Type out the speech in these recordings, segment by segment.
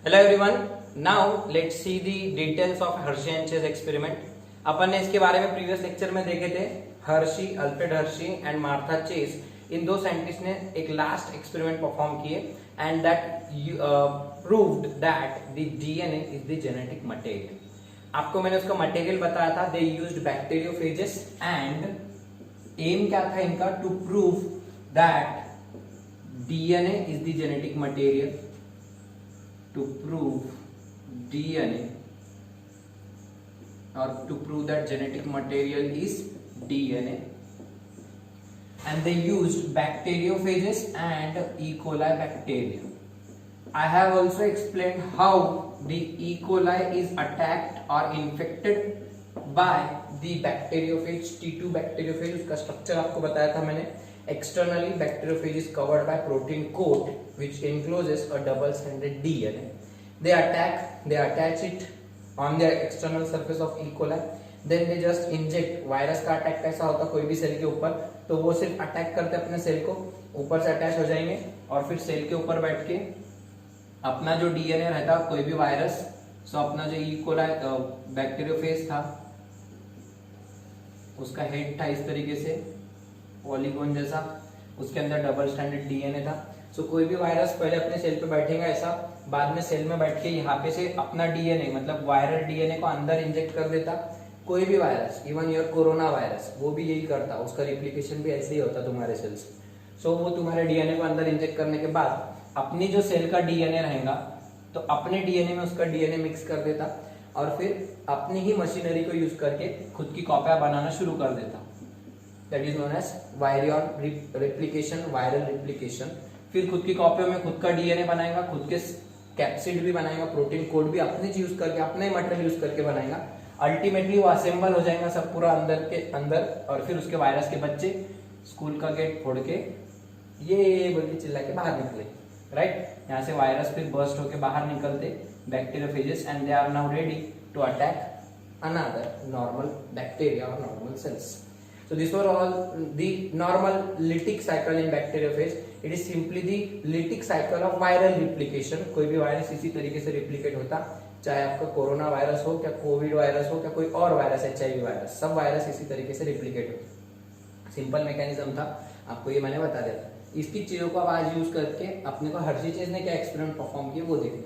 Hello everyone, now let's see the details of Hershey and Chase experiment. अपन ने इसके बारे में प्रीवियस लेक्चर में देखे थे। Hershey, Alfred Hershey and Martha Chase, इन दो साइंटिस्ट ने एक लास्ट एक्सपेरिमेंट परफॉर्म किए and that proved that the DNA is the genetic material. आपको मैंने उसका मटेरियल बताया था। They used bacteriophages and um क्या था इनका? To prove that DNA is the genetic material, to prove DNA or to prove that genetic material is DNA, and they used bacteriophages and E. coli bacteria. I have also explained how the E. coli is attacked or infected by the bacteriophage T2 bacteriophage. उसका structure आपको बताया था मैंने। Externally, bacteriophage is covered by protein coat which encloses a double-stranded DNA. They attach it on the external surface of E. coli. Then they just inject. Virus का attack कैसा होता है कोई भी सेल के ऊपर? तो वो सिर्फ अटैक करते अपने सेल को, ऊपर से अटैच हो जाएंगे और फिर सेल के ऊपर बैठ के अपना जो डीएनए रहता, कोई भी वायरस, सो अपना जो E. coli बैक्टीरियोफेज था उसका हेड था इस तरीके से पॉलीगोन जैसा, उसके अंदर डबल स्टैंडर्ड डीएनए था। सो कोई भी वायरस पहले अपने सेल पे बैठेगा ऐसा, बाद में सेल में बैठ के यहाँ पे से अपना डीएनए मतलब वायरल डीएनए को अंदर इंजेक्ट कर देता। कोई भी virus, even your corona virus, वो भी यही करता, उसका रिप्लिकेशन भी ऐसे ही होता तुम्हारे सेल्स। सो वो तुम्हारे डीएनए को अंदर इंजेक्ट करने के बाद अपनी जो सेल का डीएनए रहेगा तो अपने डीएनए में उसका डीएनए मिक्स कर देता और फिर अपनी ही मशीनरी को यूज करके खुद की कॉपियां बनाना शुरू कर देता। That is known as virion replication, viral replication। फिर खुद की कॉपियों में खुद का डीएनए बनाएगा, खुद के कैप्सिड भी बनाएगा, प्रोटीन कोड भी अपने यूज करके, अपना ही मटेरियल यूज करके बनाएगा। अल्टीमेटली वो असेंबल हो जाएगा सब पूरा अंदर के अंदर, और फिर उसके वायरस के बच्चे स्कूल का गेट फोड़ के ये बोल के चिल्ला के बाहर निकले। राइट, यहाँ से वायरस फिर बर्स्ट होके बाहर निकलते bacteriophages and they are now ready to attack another normal bacteria और normal cells. So these were all the normal lytic cycle in bacteriophage. It is simply the lytic cycle of viral replication. कोई भी virus इसी तरीके से replicate होता, चाहे आपका corona virus हो, क्या कोविड वायरस हो, क्या कोई और वायरस, HIV वायरस, सब वायरस इसी तरीके से रिप्लिकेट होते। सिंपल मैकेनिज्म था, आपको ये मैंने बता दिया। इसकी चीजों को अब आज यूज करके अपने को हर्शी चेज ने क्या एक्सपेरिमेंट परफॉर्म किए वो देखें।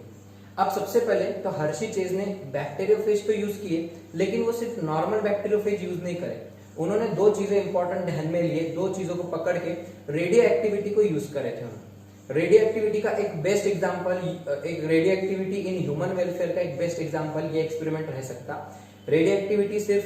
अब सबसे पहले तो हर्शी चेज ने बैक्टीरियोफेज तो यूज किए, लेकिन वो सिर्फ नॉर्मल बैक्टीरियोफेज यूज नहीं करे। उन्होंने दो चीजें इंपॉर्टेंट ध्यान में लिए, दो चीजों को पकड़ के रेडियो एक्टिविटी को यूज करे थे उन्होंने। रेडियो एक्टिविटी का एक बेस्ट एग्जांपल, एक radio activity in human welfare का एक बेस्ट एग्जांपल ये एक्सपेरिमेंट रह सकता। रेडियो एक्टिविटी सिर्फ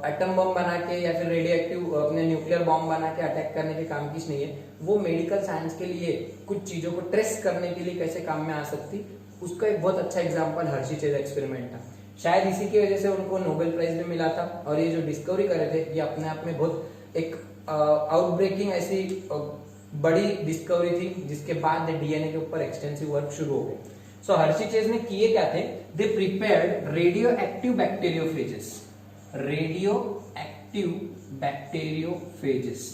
एटम बम बना के या फिर रेडियो एक्टिव अपने न्यूक्लियर बॉम्ब बना के अटैक करने के काम की नहीं है। वो मेडिकल साइंस के लिए कुछ चीजों को ट्रेस करने के लिए कैसे काम में आ सकती, उसका एक बहुत अच्छा एग्जाम्पल हर्शी चेज एक्सपेरिमेंट था। शायद इसी की वजह से उनको नोबेल प्राइज भी मिला था। और ये जो डिस्कवरी करे थे ये अपने आप में बहुत एक आउटब्रेकिंग ऐसी बड़ी डिस्कवरी थी, जिसके बाद डीएनए के ऊपर एक्सटेंसिव वर्क शुरू हो गए। सो हर्शी चेज ने किए क्या थे? They prepared radioactive bacteriophages. Radioactive bacteriophages.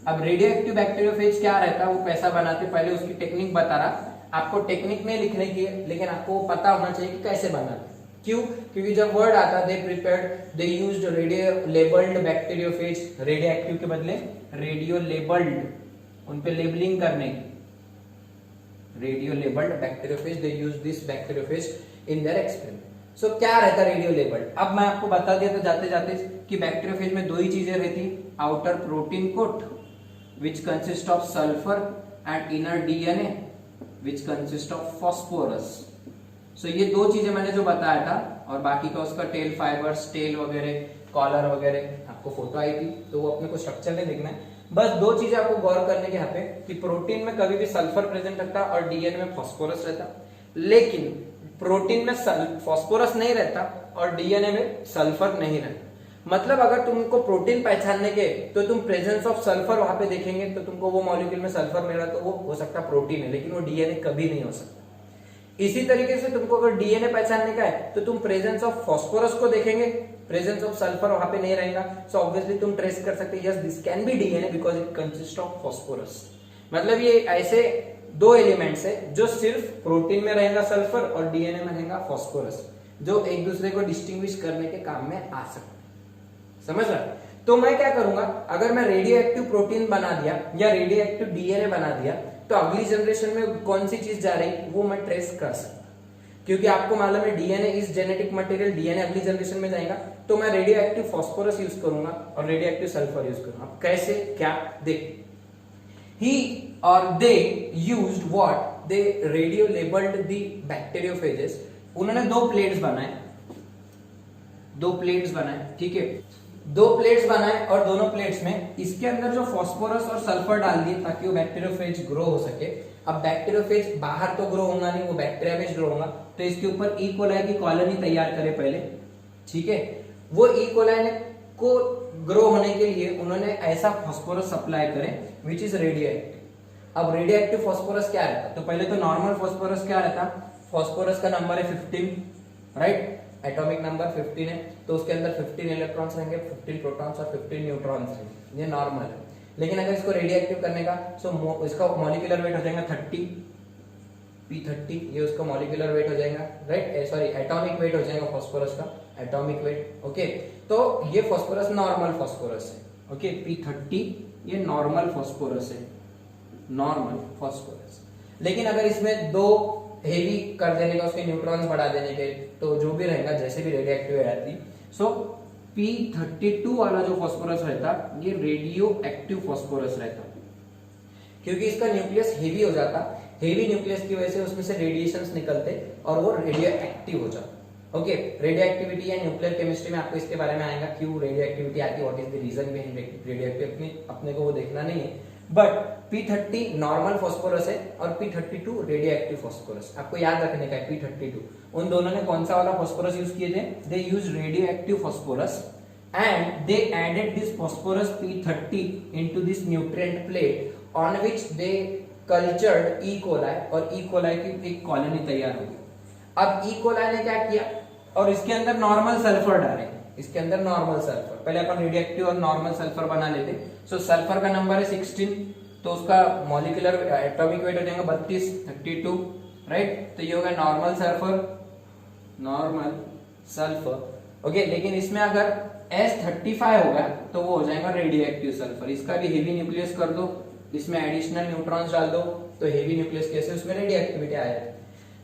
अब रेडियो एक्टिव बैक्टीरियोफेज क्या रहता है, वो कैसा बनाते, पहले उसकी टेक्निक बता रहा। आपको टेक्निक नहीं लिखने की है, लेकिन आपको पता होना चाहिए कि कैसे बनाते। क्यों? क्योंकि जब वर्ड आता they prepared, they used radio labelled bacteriophage. Radioactive के बदले रेडियो लेबल्ड, उन पे लेबलिंग करने की, radio labelled bacteriophage, they use this bacteriophage in their experiment. So क्या रहता रेडियो लेबल्ड? अब मैं आपको बता दिया था जाते जाते कि बैक्टीरियोफेज में दो ही चीजें रहती, outer protein coat which consist of sulphur and inner DNA which consist of phosphorus. So ये दो चीजें मैंने जो बताया था, और बाकी का उसका टेल फाइबर्स, टेल वगैरह, कॉलर वगैरह, आपको फोटो आई थी तो वो अपने को स्ट्रक्चर नहीं देखना है। बस दो चीजें आपको गौर करने के यहाँ पे कि प्रोटीन में कभी भी सल्फर प्रेजेंट रहता और डीएनए में फास्फोरस रहता, लेकिन प्रोटीन में फास्फोरस नहीं रहता और डीएनए में सल्फर नहीं रहता। मतलब अगर तुमको प्रोटीन पहचानने के तो तुम प्रेजेंस ऑफ सल्फर वहां पे देखेंगे तो तुमको वो मॉलिक्यूल में सल्फर मिला तो वो हो सकता प्रोटीन है, लेकिन वो डीएनए कभी नहीं हो सकता। इसी तरीके से तुमको अगर डीएनए पहचानने का है तो तुम प्रेजेंस ऑफ फास्फोरस को देखेंगे, प्रेजेंस ऑफ सल्फर वहां पे नहीं रहेगा। सो ऑब्वियसली तुम ट्रेस कर सकते yes this can be DNA because it consist of phosphorus. मतलब ये ऐसे दो एलिमेंट्स है जो सिर्फ प्रोटीन में रहेगा सल्फर और डीएनए में रहेगा फास्फोरस, जो एक दूसरे को डिस्टिंग्विश करने के काम में आ सकते। समझ रहा? तो मैं क्या करूंगा, अगर मैं रेडियो एक्टिव प्रोटीन बना दिया या रेडियो एक्टिव डीएनए बना दिया तो अगली जनरेशन में कौन सी चीज जा रही वो मैं ट्रेस कर सकता, क्योंकि आपको मालूम है DNA is genetic material, DNA अगली जनरेशन में जाएगा। तो मैं रेडियो एक्टिव फास्फोरस यूज करूंगा और रेडियो एक्टिव सल्फर यूज करूंगा। अब कैसे क्या देख, he or they used what, they radio labeled the bacteriophages। उन्होंने दो प्लेट्स बनाए, ठीक है, दो प्लेट्स बनाए और दोनों प्लेट्स में इसके अंदर जो फास्फोरस और सल्फर डाल दिए ताकि वो बैक्टीरियोफेज ग्रो हो सके। अब बैक्टीरियोफेज बाहर तो ग्रो होगा नहीं, वो बैक्टीरिया में ग्रो होगा, तो इसके ऊपर ई कोलाई की कॉलोनी तैयार करे पहले, ठीक है। वो ई कोलाई को ग्रो होने के लिए उन्होंने ऐसा फास्फोरस सप्लाई करे विच इज रेडियो एक्टिव। अब रेडियो एक्टिव फास्फोरस क्या रहता, तो पहले तो नॉर्मल फास्फोरस क्या रहता, फास्फोरस का नंबर है 15, राइट, एटॉमिक नंबर 15 है, तो उसके अंदर 15 इलेक्ट्रॉन्स रहेंगे, 15 प्रोटॉन्स और 15 न्यूट्रॉन्स रहेंगे, ये नॉर्मल है। लेकिन अगर इसको रेडियो एक्टिव करने का तो इसका मॉलिक्यूलर वेट हो जाएगा 30 P30, ये उसका मॉलिक्यूलर वेट हो जाएगा, राइट, सॉरी एटॉमिक वेट हो जाएगा फास्फोरस का, एटॉमिक वेट, ओके। तो ये फास्फोरस नॉर्मल फास्फोरस है, ओके, P30 ये नॉर्मल फास्फोरस है, नॉर्मल फास्फोरस। लेकिन अगर इसमें दो हेवी कर देने का, उसके न्यूट्रॉन्स बढ़ा देने के, तो जो भी रहेगा जैसे भी रेडियो एक्टिव रहती, सो P32 वाला जो फास्फोरस रहता ये रेडियो एक्टिव फास्फोरस रहता, क्योंकि इसका न्यूक्लियस हेवी हो जाता, हेवी न्यूक्लियस की वजह से उसमें से रेडिएशंस निकलते और वो रेडियो एक्टिव हो जाता, ओके। रेडियो एक्टिविटी या न्यूक्लियर केमिस्ट्री में आपको इसके बारे में आएगा, क्यों रेडियो एक्टिविटी आती है, what is the reason behind radio activity, अपने को वो देखना नहीं है। बट P30 नॉर्मल फास्फोरस है और P32 रेडियो एक्टिव फास्फोरस, आपको याद रखने का है। P32 उन दोनों ने कौन सा वाला फास्फोरस यूज किए थे, they use radioactive phosphorus and they added this phosphorus P30 into this nutrient plate on which they cultured E coli, और ई कोलाई की एक कॉलोनी तैयार हो गई। अब ई कोलाई ने क्या किया, और इसके अंदर नॉर्मल सल्फर डाले, इसके अंदर नॉर्मल सल्फर, पहले अपन रेडियो एक्टिव और नॉर्मल सल्फर बना लेते। सो सल्फर का नंबर है 16, तो उसका मॉलिक्यूलर एटॉमिक वेट हो जाएगा 32, 32, राइट, तो ये होगा नॉर्मल सल्फर, ओके। लेकिन इसमें अगर S35 होगा तो वो हो जाएगा रेडियो एक्टिव सल्फर, इसका भी हेवी न्यूक्लियस कर दो, इसमें एडिशनल न्यूट्रॉन्स डाल दो, तो हेवी न्यूक्लियस कैसे उसमें रेडियो एक्टिविटी आ जाए।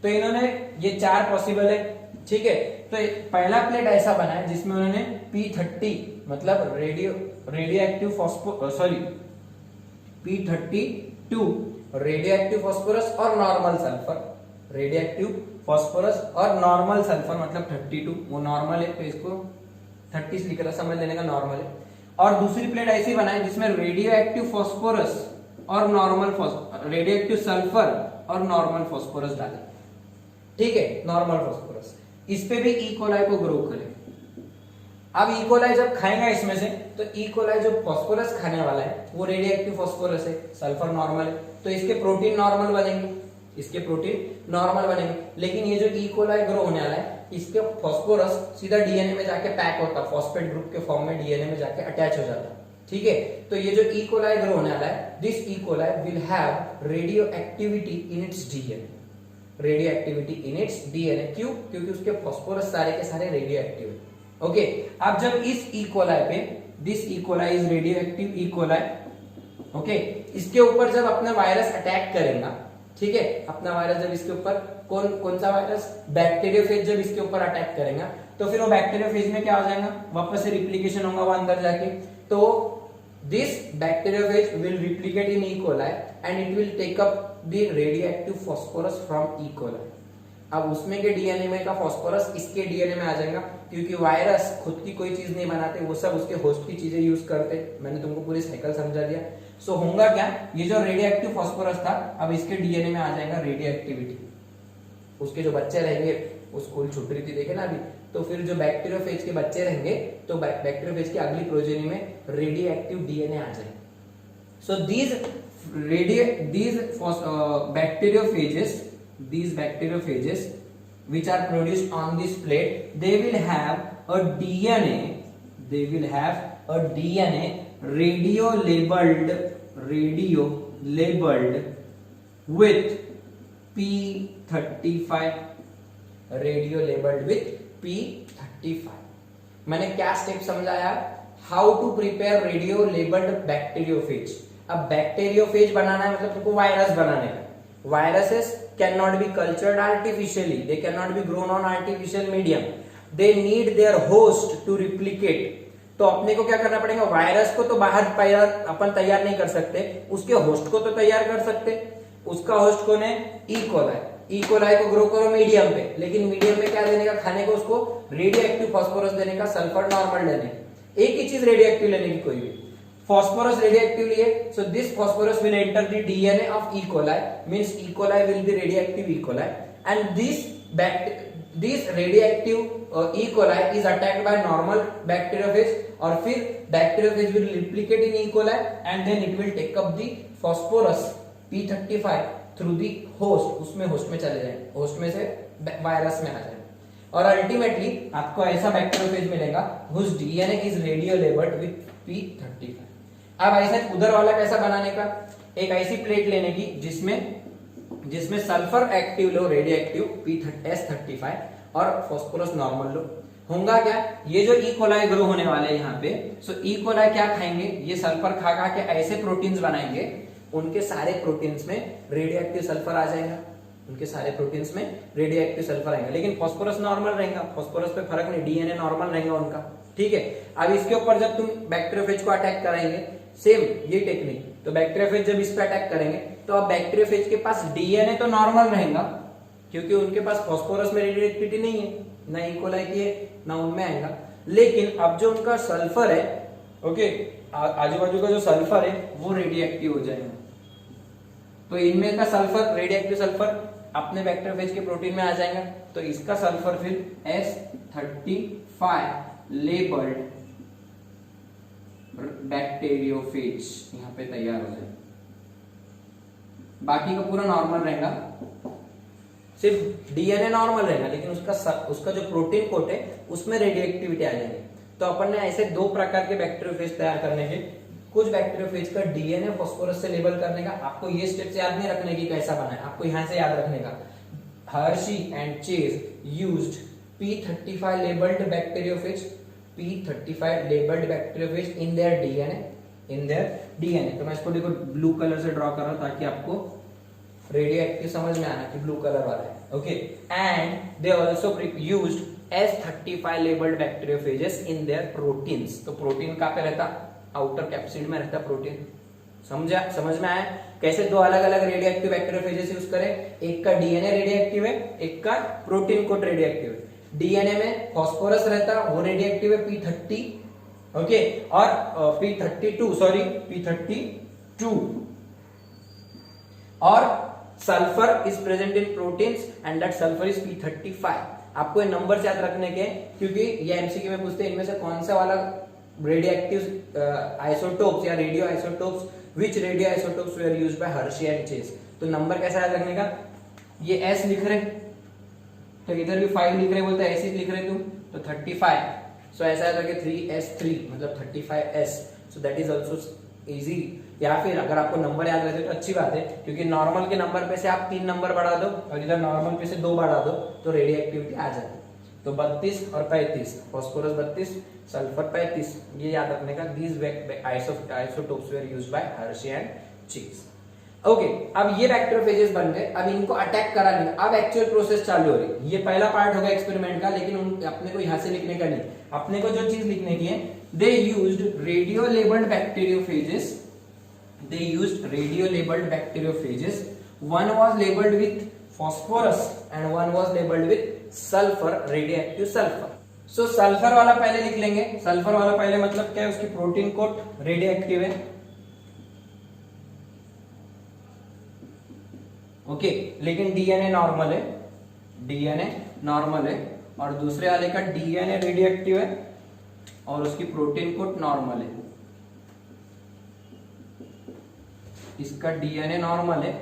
तो इन्होंने ये चार पॉसिबल है, ठीक है। तो पहला प्लेट ऐसा बना है जिसमें उन्होंने P30 मतलब radioactive phosphorus, sorry P32 radioactive phosphorus और normal sulphur, radioactive phosphorus और नॉर्मल सल्फर मतलब 32, वो नॉर्मल है तो इसको 30 लिख रहा, समझ लेने का नॉर्मल है। और दूसरी प्लेट ऐसी बनाई जिसमें रेडियो एक्टिव फास्फोरस और नॉर्मल रेडियो एक्टिव सल्फर और नॉर्मल फास्फोरस डाले, ठीक है, नॉर्मल फास्फोरस, इस पे भी ई कोलाई को ग्रो करे। अब ई कोलाई जब खाएगा इसमें से, तो ई कोलाई जो फास्फोरस खाने वाला है वो रेडियो एक्टिव फास्फोरस है, सल्फर नॉर्मल है, तो इसके प्रोटीन नॉर्मल बनेंगे, इसके प्रोटीन नॉर्मल बनेंगे। लेकिन ये जो ई कोलाई ग्रो होने वाला है, इसके फास्फोरस सीधा डीएनए में जाके पैक होता, फॉस्फेट ग्रुप के फॉर्म में डीएनए में जाके अटैच हो जाता, ठीक है। तो ये जो ई कोलाई ग्रो होने वाला है, this E coli will have radio activity in its DNA, radio activity in its DNA, क्यों, क्योंकि उसके फास्फोरस सारे के सारे रेडियो एक्टिव है, ओके। अब जब इस ई कोलाई पे, this E coli is radio active E coli, okay, इसके ऊपर जब अपना वायरस अटैक करेगा, ठीक है, अपना वायरस जब इसके ऊपर कौन सा वायरस, बैक्टीरियोफेज जब इसके ऊपर अटैक करेगा, तो फिर वो बैक्टीरियोफेज में क्या हो जाएगा, वापस से रिप्लिकेशन होगा वो अंदर जाके, तो this bacteriophage will replicate in E coli and it will take up the radioactive phosphorus from E coli. अब उसमें के डीएनए में का फास्फोरस इसके डीएनए में आ जाएगा, क्योंकि वायरस खुद की कोई चीज नहीं बनाते, वो सब उसके होस्ट की चीजें यूज करते। मैंने तुमको पूरी साइकिल समझा दिया। सो होगा क्या, ये जो रेडियोएक्टिव फास्फोरस था अब इसके डीएनए में आ जाएगा रेडियो एक्टिविटी। उसके जो बच्चे रहेंगे, वो स्कूल छूट रही थी देखे ना अभी, तो फिर जो बैक्टीरियोफेज के बच्चे रहेंगे तो बैक्टीरियोफेज की अगली प्रोजेनी में रेडियो एक्टिव डीएनए आ जाएगा। सो these bacteriophages which are produced on this plate, they will have a DNA radio labeled with P35, radio labelled with P35। मैंने क्या स्टेप समझाया, how to prepare radio labelled bacteriophage. अब bacteriophage बनाना है मतलब तुमको virus बनाने का। Viruses can not be cultured artificially, they can not be grown on artificial medium, they need their host to replicate. तो अपने को क्या करना पड़ेगा, वायरस को तो बाहर अपन तैयार नहीं कर सकते, उसके होस्ट को तो तैयार कर सकते। उसका होस्ट कौन है, ई कोलाई। ई कोलाई को ग्रो करो मीडियम पे, लेकिन मीडियम में क्या देने का खाने को, उसको रेडियो एक्टिव फास्फोरस देने का, सल्फर नॉर्मल देने, एक ही चीज रेडियो एक्टिव लेने की, कोई भी phosphorus radioactive लिए, so this phosphorus will enter the DNA of E. coli, means E. coli will be radioactive E. coli, and this radioactive E. coli is attacked by normal bacteriophage, और फिर bacteriophage will replicate in E. coli and then it will take up the phosphorus P35 through the host, उसमें host में चले जाए, host में से virus में आ जाए, और अल्टीमेटली आपको ऐसा बैक्टीरियोफेज मिलेगा whose DNA is radio labeled with P35। अब ऐसा उधर वाला कैसा बनाने का, एक ऐसी प्लेट लेने की जिसमें sulphur active low, radio active S35 और फास्फोरस नॉर्मल लो। होगा क्या, ये जो ई कोलाई ग्रो होने वाले हैं यहाँ पे, सो ई कोलाई क्या खाएंगे, ये सल्फर खा खा के ऐसे प्रोटीन्स बनाएंगे, उनके सारे प्रोटीन्स में रेडियो एक्टिव सल्फर आ जाएगा, उनके सारे प्रोटीन्स में रेडियो एक्टिव सल्फर आएगा, लेकिन फास्फोरस नॉर्मल रहेगा, फास्फोरस पे फर्क नहीं, डीएनए नॉर्मल रहेगा उनका, ठीक है। अब इसके ऊपर जब तुम बैक्टीरियोफेज को अटैक कराएंगे, सेम ये टेक्निक, तो बैक्टीरियोफेज जब इस पे अटैक करेंगे तो अब बैक्टीरियोफेज के पास डीएनए तो नॉर्मल रहेगा, क्योंकि उनके पास फास्फोरस में रेडियो एक्टिविटी नहीं है, ना ई कोलाई की है, ना उनमें आएगा, लेकिन अब जो उनका सल्फर है, ओके, आजू बाजू का जो सल्फर है वो रेडियो एक्टिव हो जाएगा। तो इनमें का सल्फर, रेडियो एक्टिव सल्फर अपने बैक्टीरियोफेज के प्रोटीन में आ जाएगा, तो इसका सल्फर फिर S35 लेबल्ड बैक्टीरियोफेज यहाँ पे तैयार हो जाए। बाकी का पूरा नॉर्मल रहेगा, सिर्फ डीएनए नॉर्मल रहेगा, लेकिन उसका जो प्रोटीन कोट है उसमें रेडियो एक्टिविटी आ जाएगी। तो अपन ने ऐसे दो प्रकार के बैक्टीरियोफेज तैयार करने के, कुछ बैक्टीरियोफेज का डीएनए फास्फोरस से लेबल करने का, आपको ये स्टेप्स याद नहीं रखने की कैसा बना है, आपको यहां से याद रखने का। Hershey and chase used P35 labeled bacteriophage, P35 labeled bacteriophage in their DNA। तो मैं इसको देखो ब्लू कलर से ड्रॉ कर रहा हूं ताकि आपको रेडियो एक्टिव समझ में आना कि ब्लू कलर वाला है, okay. And they also used S35 labeled bacteriophages in their proteins। तो प्रोटीन कहां पे रहता, आउटर कैप्सिड में रहता प्रोटीन। समझ में आया कैसे दो अलग अलग रेडियो एक्टिव बैक्टीरियोफेजेस यूज करें, एक का डीएनए रेडियो एक्टिव है, एक का प्रोटीन कोड रेडियो एक्टिव है। डीएनए में फास्फोरस रहता, वो रेडियो एक्टिव है P30, ओके, और P32 और sulphur is present in proteins and that sulphur is P35। आपको ये नंबर याद रखने के, क्योंकि ये एमसीक्यू में पूछते हैं इनमें से कौन सा वाला रेडियो एक्टिव आइसोटोप्स या radio isotopes, which radio isotopes were used by Hershey and chase. तो नंबर कैसा याद रखने का, ये S लिख रहे तो इधर भी 5 लिख रहे, बोलते ऐसे लिख रहे तुम, तो 35, सो ऐसा है कि 3S3 मतलब 35S, so that is also easy. या फिर अगर आपको नंबर याद रहते तो अच्छी बात है, क्योंकि नॉर्मल के नंबर पे से आप 3 नंबर बढ़ा दो और इधर नॉर्मल पे से 2 बढ़ा दो तो रेडियो एक्टिविटी आ जाती है। तो 32 और 35, फास्फोरस 32, सल्फर 35, ये याद रखने का। These isotopes were used by Hershey and chase, okay. अब ये बैक्टीरियोफेजेस बन गए, अब इनको अटैक करा नहीं, अब एक्चुअल प्रोसेस चालू हो रही। ये पहला पार्ट होगा एक्सपेरिमेंट का, लेकिन अपने को यहां से लिखने का नहीं, अपने को जो चीज लिखने की है, दे used radio labelled bacteriophages, one was labeled with phosphorus and one was labeled with sulfur, radioactive sulfur। so sulphur वाला पहले लिख लेंगे, सल्फर वाला पहले मतलब क्या है, उसकी प्रोटीन कोड रेडियो एक्टिव है, ओके, लेकिन डीएनए नॉर्मल है, और दूसरे वाले का डीएनए रेडियो एक्टिव है और उसकी प्रोटीन कोड नॉर्मल है। इसका डीएनए नॉर्मल है,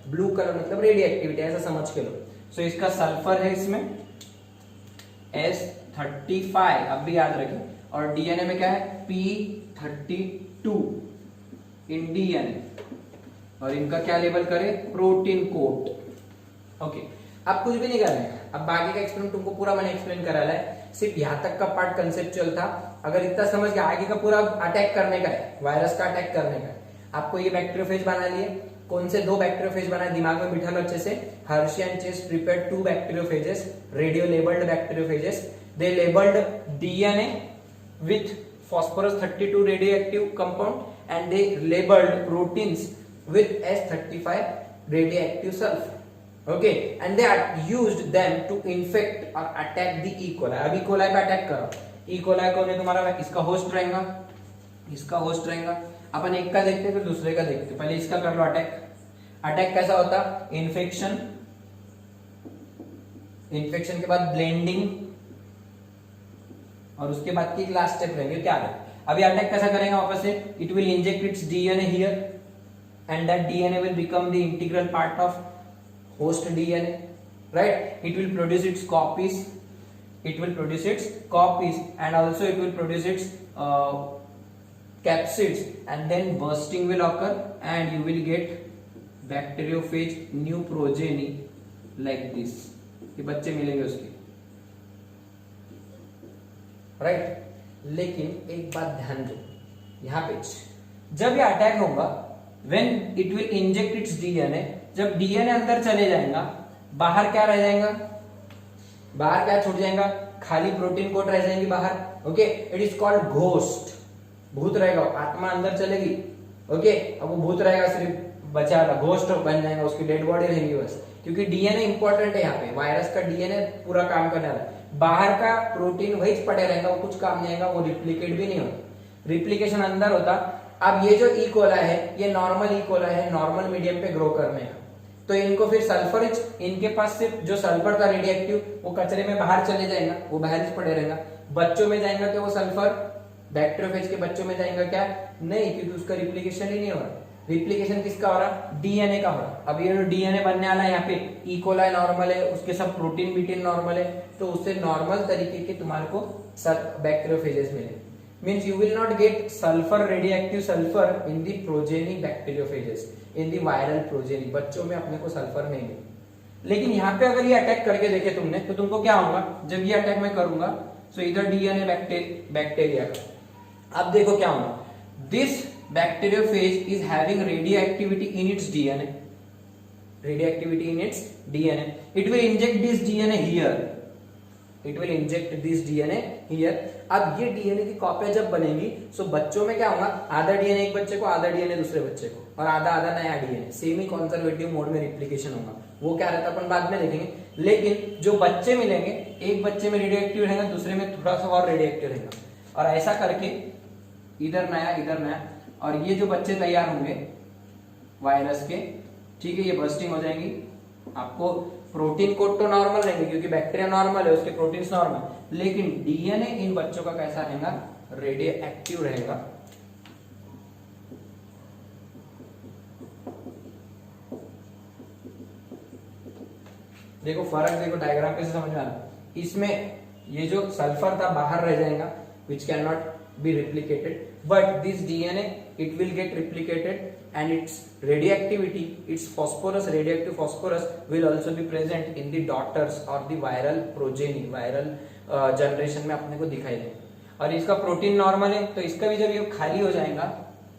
ब्लू कलर मतलब रेडियो एक्टिविटी, ऐसा समझ के लो। सो इसका सल्फर है इसमें S35, अब भी याद रखें, और डीएनए में क्या है P32 इन डीएनए, और इनका क्या लेबल करें, प्रोटीन कोट। ओके, अब कुछ भी नहीं करना है, अब बाकी का एक्सपेरिमेंट तुमको पूरा मैंने एक्सप्लेन करा है, सिर्फ यहाँ तक का पार्ट कंसेप्चुअल था। अगर इतना समझ के आगे का पूरा अटैक करने का है, वायरस का अटैक करने का है। आपको ये बैक्टीरियोफेज बना लिए, कौन से 2 बैक्टीरियोफेज बनाए, दिमाग में बिठा लो अच्छे से। Hershey and Chase prepared 2 bacteriophages, radio labelled bacteriophages. They labelled DNA with phosphorus 32 radioactive compound and they labeled proteins with S35 radioactive sulfur. Okay, and they used them to infect or attack the E. coli. अब E. coli पे attack करो। E. coli कौन है तुम्हारा, इसका host रहेगा, इसका host रहेगा। अपन एक का देखते फिर दूसरे का देखते, पहले इसका कर लो अटैक। अटैक कैसा होता, इन्फेक्शन, इन्फेक्शन के बाद ब्लेंडिंग, और उसके बाद की लास्ट स्टेप रहेंगे क्या है। अभी अटैक कैसा करेंगे वापस से, it will inject it's DNA here and that DNA will become the integral part of host DNA, right. It will produce it's copies, it will produce its copies and also it will produce its capsids, and then bursting will occur and you will get bacteriophage new progeny like this, ये बच्चे मिलेंगे उसके, right. लेकिन एक बात ध्यान दो यहाँ पे, जब ये अटैक होगा, when it will inject its DNA, जब डीएनए अंदर चले जाएगा, बाहर क्या रह जाएगा, बाहर क्या छूट जाएगा, खाली प्रोटीन कोट रह जाएंगी बाहर। Okay, it is called ghost, भूत रहेगा, आत्मा अंदर चलेगी। ओके, अब वो भूत रहेगा, सिर्फ बचा रहा, घोस्ट बन जाएगा, उसकी डेड बॉडी रहेगी बस, क्योंकि डीएनए इंपॉर्टेंट है यहाँ पे, वायरस का डीएनए पूरा काम करने वाला है। बाहर का प्रोटीन वही पड़े रहेगा, वो कुछ काम नहीं आएगा, वो रिप्लीकेट भी नहीं होता, रिप्लीकेशन अंदर होता। अब ये जो ई कोला है, ये नॉर्मल ई कोला है, नॉर्मल मीडियम पे ग्रो करने का, तो इनको फिर सल्फर, इनके पास सिर्फ जो सल्फर था रेडियो एक्टिव, वो कचरे में बाहर चले जाएगा, वो बाहर ही पड़े रहेगा। बच्चों में जाएगा क्या वो सल्फर, बैक्टीरियोफेज के बच्चों में जाएगा क्या, नहीं, क्योंकि उसका रिप्लीकेशन ही नहीं हो रहा। रिप्लीकेशन किसका हो रहा, डीएनए का हो रहा। अब ये जो डीएनए बनने वाला है यहाँ पे, ई कोलाई नॉर्मल है, उसके सब प्रोटीन बीटीन नॉर्मल है, तो उससे नॉर्मल तरीके के तुम्हारे को बैक्टीरियोफेजेस मिले। Means you will not get sulfur, radioactive sulfur in the progeny bacteriophages, in the viral progeny, बच्चों में अपने को सल्फर नहीं मिले। लेकिन यहाँ पे अगर ये अटैक करके देखे तुमने, तो तुमको क्या होगा, जब ये अटैक मैं करूंगा, सो इधर डीएनए बैक्टीरिया का, अब देखो क्या होगा, this bacteriophage is having radioactivity in its DNA, radioactivity in its DNA, it will inject this DNA here, it will inject this DNA here. अब ये डीएनए की कॉपियां जब बनेंगी, सो बच्चों में क्या होगा, आधा डीएनए एक बच्चे को, आधा डीएनए दूसरे बच्चे को, और आधा आधा नया डीएनए, सेमी कंजर्वेटिव मोड में रिप्लिकेशन होगा। वो क्या रहता है अपन बाद में देखेंगे। लेकिन जो बच्चे मिलेंगे, एक बच्चे में रेडियोएक्टिव रहेगा, दूसरे में थोड़ा सा और रेडियोएक्टिव रहेगा, और ऐसा करके इधर नया इधर नया, और ये जो बच्चे तैयार होंगे वायरस के, ठीक है, ये बर्स्टिंग हो जाएंगी। आपको प्रोटीन कोड तो नॉर्मल रहेंगे, क्योंकि बैक्टीरिया नॉर्मल है, उसके प्रोटीन्स नॉर्मल, लेकिन डीएनए इन बच्चों का कैसा रहेगा, रेडियो एक्टिव रहेगा। देखो फर्क, देखो डायग्राम कैसे समझ में आ रहा, इसमें ये जो सल्फर था बाहर रह जाएगा, which can not be replicated, but this DNA it will get replicated and its radioactivity, its phosphorus, radioactive phosphorus will also be present in the daughters or the viral progeny, viral generation में अपने को दिखाई देगा। और इसका protein normal है, तो इसका भी जब ये खाली हो जाएगा,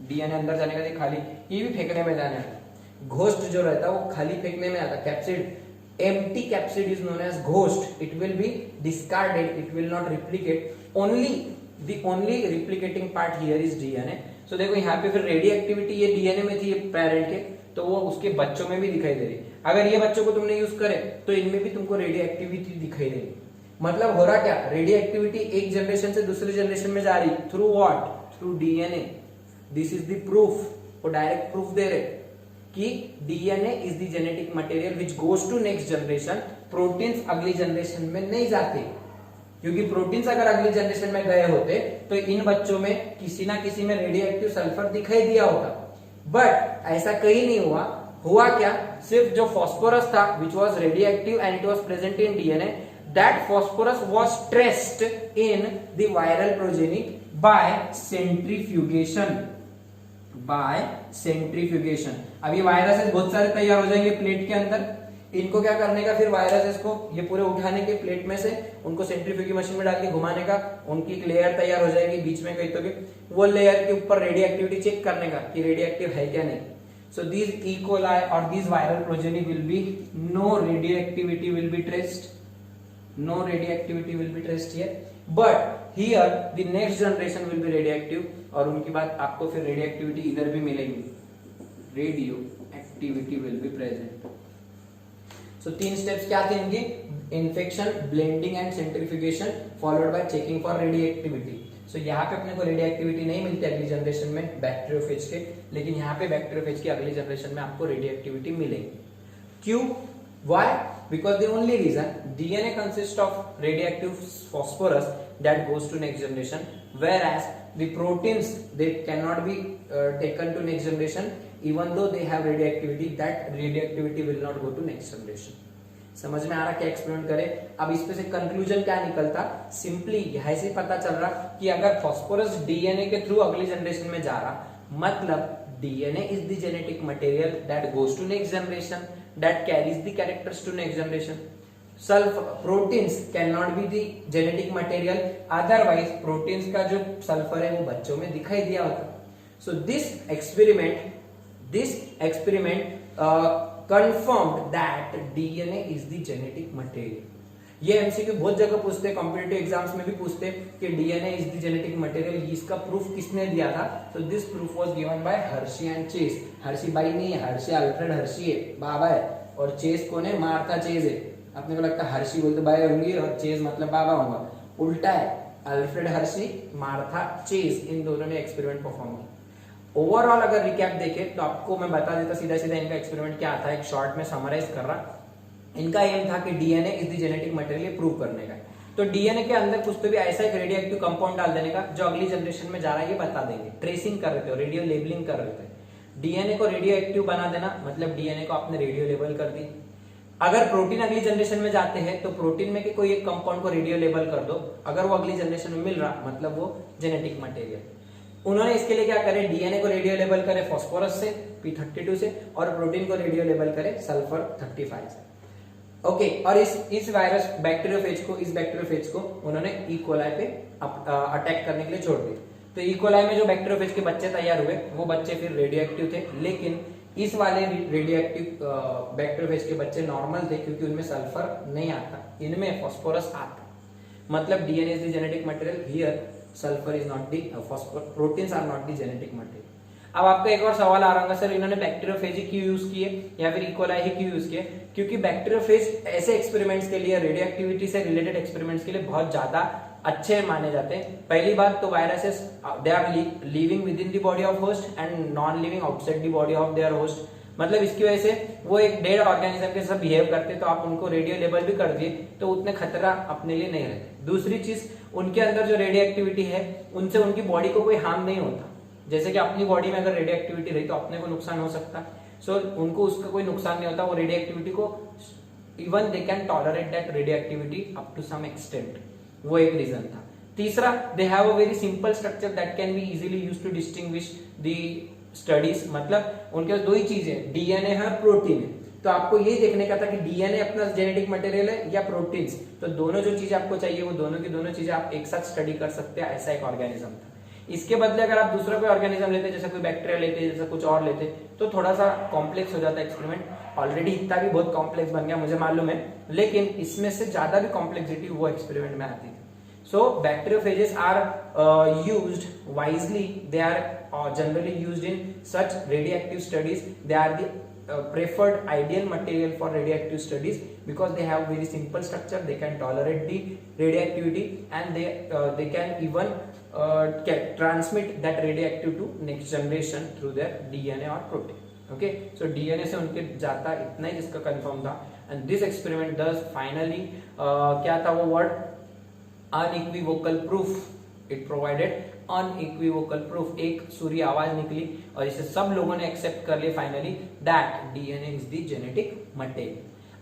डीएनए अंदर जाने का खाली, ये भी फेंकने में जाने वाला। घोस्ट जो रहता है वो खाली फेंकने में आता, capsid, empty capsid is known as ghost, it will be discarded, it will not replicate, only the only replicating part here is DNA। So देखो यहाँ पे फिर रेडियो एक्टिविटी ये डीएनए में थी, ये पेरेंट के, तो वो उसके बच्चों में भी दिखाई दे रही। अगर ये बच्चों को तुमने यूज करे, तो इनमें भी तुमको रेडियो एक्टिविटी दिखाई देगी। मतलब हो रहा क्या, रेडियो एक्टिविटी एक जनरेशन से दूसरी जनरेशन में जा रही, through what, through DNA. This is the proof, वो डायरेक्ट प्रूफ दे रहे कि DNA is the genetic material which goes to next generation. Proteins अगली जनरेशन में नहीं जाते, क्योंकि प्रोटीन्स अगर अगली जनरेशन में गए होते तो इन बच्चों में किसी ना किसी में रेडियो एक्टिव सल्फर दिखाई दिया होता, बट ऐसा कहीं नहीं हुआ। हुआ क्या, सिर्फ जो फॉस्फोरस था which was radio active and it was present in DNA, that phosphorus was traced in the viral progeny bye centrifugation. Bye centrifugation. अब ये वायरसेस बहुत सारे तैयार हो जाएंगे प्लेट के अंदर, इनको क्या करने का, फिर वायरसेस को ये पूरे उठाने के प्लेट में से, उनको सेंट्रीफ्यूगी मशीन में डाल के घुमाने का, उनकी एक लेयर तैयार हो जाएगी बीच में कहीं तो भी, वो लेयर के ऊपर रेडियो एक्टिविटी चेक करने का कि रेडियो एक्टिव है क्या नहीं। सो दीज ई कोलाई और these viral progeny will be, no radio activity will be traced, no radioactivity will be traced here, but here the next generation will be radioactive, और उनकी बात आपको फिर radioactivity इधर भी मिलेगी, radio activity will be present. So तीन steps क्या थे इनके, infection, blending and centrifugation followed by checking for radioactivity. So यहाँ पे अपने को रेडियोएक्टिविटी नहीं मिलती अगली जनरेशन में बैक्टीरियोफेज के, लेकिन यहाँ पे बैक्टीरियोफेज की अगली जनरेशन में आपको रेडियोएक्टिविटी मिलेगी। क्यों? Why? Because the only reason DNA consists of radioactive phosphorus that goes to next generation, whereas the proteins they cannot be taken to next generation even though they have radioactivity. That radioactivity will not go to next generation. समझ में आ रहा क्या experiment करें? अब इस पे से conclusion क्या निकलता, सिंपली यहाँ से पता चल रहा कि अगर फॉस्फोरस डीएनए के थ्रू अगली जनरेशन में जा रहा, मतलब DNA is the genetic material that goes to next generation, that carries the characters to next generation. Proteins cannot be the genetic material, otherwise proteins का जो सल्फर है वो बच्चों में दिखाई दिया होता। So this experiment confirmed that DNA is the genetic material. ये एमसीक्यू बहुत जगह पूछते हैं, कॉम्पिटिटिव एग्जाम्स में भी पूछते हैं कि DNA is the genetic material, इसका प्रूफ किसने दिया था? तो this proof was given by Hershey and Chase. Hershey बाई नहीं है, हर्शी अल्फ्रेड हर्शी है, बाबा है, और चेस कौन है? मार्था चेस है। अपने को लगता है हर्शी बोलते बाय होंगी और चेस मतलब बाबा होगा, उल्टा है, अल्फ्रेड हर्शी, मार्था चेस, इन दोनों ने एक्सपेरिमेंट परफॉर्म किया। ओवरऑल अगर रिकैप देखें तो आपको मैं बता देता सीधा सीधा इनका एक्सपेरिमेंट क्या था, एक शॉर्ट में समराइज कर रहा। इनका एम था कि DNA is the genetic material prove करने का। तो डीएनए के अंदर कुछ तो भी ऐसा एक रेडियोएक्टिव कंपाउंड डाल देने का जो अगली जनरेशन में जा रहा है ये बता देंगे। ट्रेसिंग कर रहे थे, रेडियो लेबलिंग कर रहे थे। डीएनए को रेडियो एक्टिव बना देना मतलब डीएनए को आपने रेडियो लेबल कर दी। अगर प्रोटीन अगली जनरेशन में जाते हैं तो प्रोटीन में कोई एक कंपाउंड को रेडियो लेबल कर दो, अगर वो अगली जनरेशन में मिल रहा मतलब वो जेनेटिक मटेरियल। उन्होंने इसके लिए क्या करे, डीएनए को रेडियो लेबल करे फॉस्फोरस से P32 से, और प्रोटीन को रेडियो लेबल करे सल्फर 35 से। ओके, और इस वायरस बैक्टीरियोफेज को उन्होंने ई कोलाई पे अटैक करने के लिए छोड़ दिया। तो ई कोलाई में जो बैक्टीरियोफेज के बच्चे तैयार हुए वो बच्चे फिर रेडियोएक्टिव थे, लेकिन इस वाले रेडियोएक्टिव बैक्टीरियोफेज के बच्चे नॉर्मल थे क्योंकि उनमें सल्फर नहीं आता, इनमें फॉस्फोरस आता। मतलब DNA is the genetic material, here sulphur is not the phosphorus, proteins are not the genetic material. अब आपका एक और सवाल आ रहा होगा, सर इन्होंने बैक्टीरियोफेज ही क्यों यूज किए या फिर ई कोलाई ही क्यों यूज किए? क्योंकि बैक्टीरियोफेज ऐसे एक्सपेरिमेंट्स के लिए, रेडियोएक्टिविटी से रिलेटेड एक्सपेरिमेंट्स के लिए बहुत ज्यादा अच्छे माने जाते हैं। पहली बात तो viruses they are living within the body of host and non living outside the body of their host, मतलब इसकी वजह से वो एक डेड ऑर्गेनिज्म के साथ बिहेव करते, तो आप उनको रेडियो लेबल भी कर दिए तो उतने खतरा अपने लिए नहीं रहते। दूसरी चीज, उनके अंदर जो रेडियो एक्टिविटी है उनसे उनकी बॉडी को कोई हार्म नहीं होता। जैसे कि अपनी बॉडी में अगर रेडियो एक्टिविटी रही तो अपने को नुकसान हो सकता है, सो उनको उसका कोई नुकसान नहीं होता। वो रेडियो एक्टिविटी को even they can tolerate that radio activity up to some extent, वो एक रीजन था। तीसरा, they have a very simple structure that can be easily used to distinguish the studies, मतलब उनके पास दो ही चीज है, डीएनए है और प्रोटीन है। तो आपको ये देखने का था कि डीएनए अपना जेनेटिक मटेरियल है या प्रोटीन्स, तो दोनों जो चीजें आपको चाहिए वो दोनों की दोनों चीजें आप एक साथ स्टडी कर सकते हैं, ऐसा एक ऑर्गेनिज्म था। इसके बदले अगर आप दूसरा कोई ऑर्गेनिज्म लेते, जैसे कोई बैक्टीरिया लेते, जैसे कुछ और लेते, तो थोड़ा सा कॉम्प्लेक्स हो जाता है एक्सपेरिमेंट। ऑलरेडी इतना भी बहुत कॉम्प्लेक्स बन गया मुझे मालूम है, लेकिन इसमें से ज्यादा भी कॉम्प्लेक्सिटी वो एक्सपेरिमेंट में आती थी। So bacteriophages are used wisely, they are generally used in such radioactive studies, they are the preferred ideal material for radioactive studies because they have very simple structure, they can tolerate the radioactivity and they can even can transmit that radioactive to next generation through their DNA or protein. Okay, so DNA से उनके जाता इतना ही जिसका confirm था। and this experiment does finally क्या था वो word, unequivocal proof, it provided unequivocal proof, एक सूर्य आवाज निकली और इसे सब लोगों ने एक्सेप्ट कर लिया finally that DNA is the genetic material.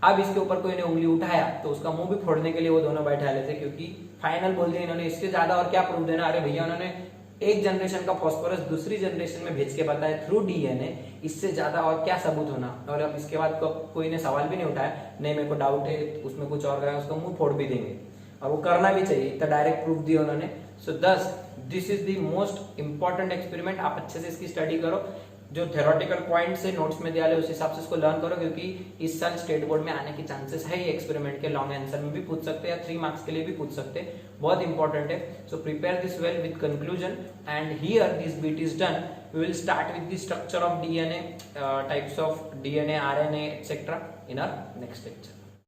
अब इसके ऊपर कोई ने उंगली उठाया तो उसका मुंह भी फोड़ने के लिए वो दोनों बैठा लेते, क्योंकि फाइनल बोल दिया इन्होंने, इससे ज्यादा और क्या प्रूफ देना। अरे भैया उन्होंने एक जनरेशन का फॉस्फोरस दूसरी जनरेशन में भेज के बताए थ्रू डीएनए, इससे ज्यादा और क्या सबूत होना। और अब इसके बाद कोई ने सवाल भी नहीं उठाया, नहीं मेरे को डाउट है उसमें कुछ और गया, उसको मुंह फोड़ भी देंगे, और वो करना भी चाहिए, इतना डायरेक्ट प्रूफ दिया उन्होंने। सो दस this is the most important experiment. आप अच्छे से इसकी स्टडी करो, जो थेरोटिकल पॉइंट से नोट्स में दिया है उस हिसाब से इसको लर्न करो, क्योंकि इस साल स्टेट बोर्ड में आने की चांसेस है। ये एक्सपेरिमेंट के लॉन्ग आंसर में भी पूछ सकते हैं या 3 मार्क्स के लिए भी पूछ सकते हैं, बहुत इंपॉर्टेंट है। So prepare this well with conclusion, and here this beat is done. We will start with the structure of DNA, types of DNA, RNA etcetera in our next lecture.